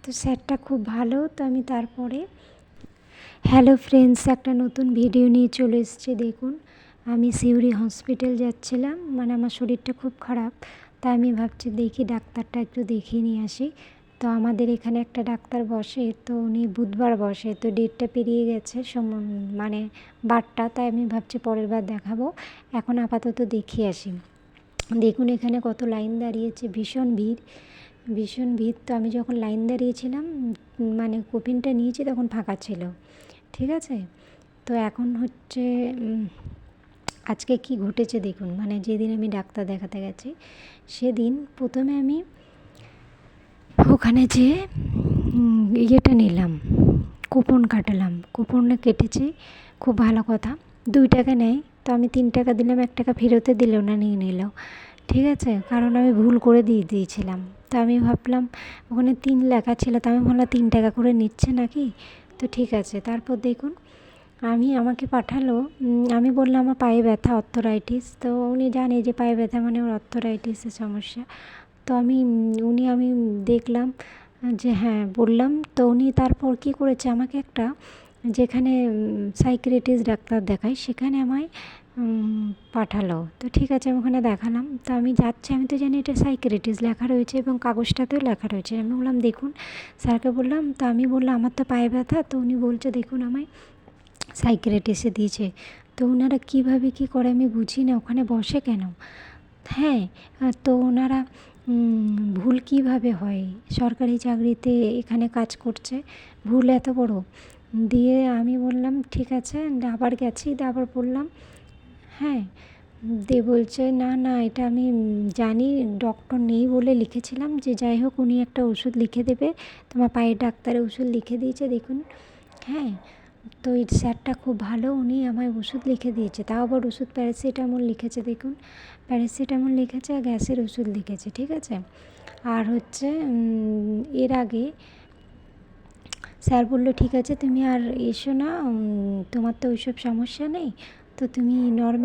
তো স্যারটা খুব ভালো। তো আমি তারপরে হ্যালো ফ্রেন্ডস, একটা নতুন ভিডিও নিয়ে চলে এসেছি। দেখুন, আমি সিউড়ি হসপিটাল যাচ্ছিলাম, মানে আমার শরীরটা খুব খারাপ। তাই আমি ভাবছি দেখি ডাক্তারটা একটু দেখিয়ে নিয়ে আসি। তো আমাদের এখানে একটা ডাক্তার বসে, তো উনি বুধবার বসে, তো ডেটটা পেরিয়ে গেছে মানে বারটা। তাই আমি ভাবছি পরের বার দেখাবো, এখন আপাতত দেখিয়ে আসি। দেখুন এখানে কত লাইন দাঁড়িয়েছে, ভীষণ ভিড়, ভীষণ ভিড়। তো আমি যখন লাইন দাঁড়িয়েছিলাম, মানে কোপিনটা নিয়েছি, তখন ফাঁকা ছিল, ঠিক আছে। তো এখন হচ্ছে আজকে কি ঘটেছে দেখুন। মানে যেদিন আমি ডাক্তার দেখাতে গেছি, সেদিন প্রথমে আমি ওখানে যেয়ে ইয়েটা নিলাম, কুপন কাটালাম। কুপনে কেটেছি, খুব ভালো কথা। 2 টাকা নেয়, তো আমি 3 টাকা দিলাম, 1 টাকা ফেরতে দিলেও না, নিয়ে নিল, ঠিক আছে। কারণ আমি ভুল করে দিয়েছিলাম। তো আমি ভাবলাম ওখানে 3 লেখা ছিল, তো আমি ভাবলাম 3 টাকা করে নিচ্ছে নাকি, তো ঠিক আছে। তারপর দেখুন আমাকে পাঠালো, আমি বললাম আমার পায়ে ব্যথা, অর্থোরাইটিস। তো উনি জানে যে পায়ে ব্যথা মানে ওর অর্থোরাইটিসের সমস্যা। তো আমি দেখলাম যে হ্যাঁ বললাম। তো উনি তারপর কী করেছে, আমাকে একটা, যেখানে সাইকিয়াট্রিস্ট ডাক্তার দেখাই, সেখানে আমায় পাঠালো। তো ঠিক আছে, আমি ওখানে দেখালাম। তো আমি যাচ্ছি, আমি তো জানি এটা সাইকিয়াট্রিস্ট লেখা রয়েছে এবং কাগজটাতেও লেখা রয়েছে। আমি বললাম দেখুন, স্যারকে বললাম। তো আমি বললাম আমার তো পায়ে ব্যথা। তো উনি বলছে দেখুন আমায় সাইকিয়াট্রিস্টে দিয়েছে। তো ওনারা কীভাবে কী করে আমি বুঝি না, ওখানে বসে কেন? হ্যাঁ, তো ওনারা ভুল কীভাবে হয়, সরকারি চাকরিতে এখানে কাজ করছে, ভুল এত বড়। দিয়ে আমি বললাম ঠিক আছে, আবার গেছি, আবার বললাম হ্যাঁ। দিয়ে বলছে না না, এটা আমি জানি, ডক্টর নেই বলে লিখেছিলাম, যে যাই হোক উনি একটা ওষুধ লিখে দেবে, তোমার পায়ের ডাক্তারের ওষুধ লিখে দিয়েছে দেখুন। হ্যাঁ, তো এই স্যারটা খুব ভালো, উনি আমায় ওষুধ লিখে দিয়েছে, তাও আবার ওষুধ প্যারাসিটামল লিখেছে দেখুন, প্যারাসিটামল লিখেছে আর গ্যাসের ওষুধ লিখেছে, ঠিক আছে। আর হচ্ছে এর আগে স্যার বললো ঠিক আছে তুমি আর এসো না, তোমার তো ওইসব সমস্যা নেই, তো তুমি নর্মাল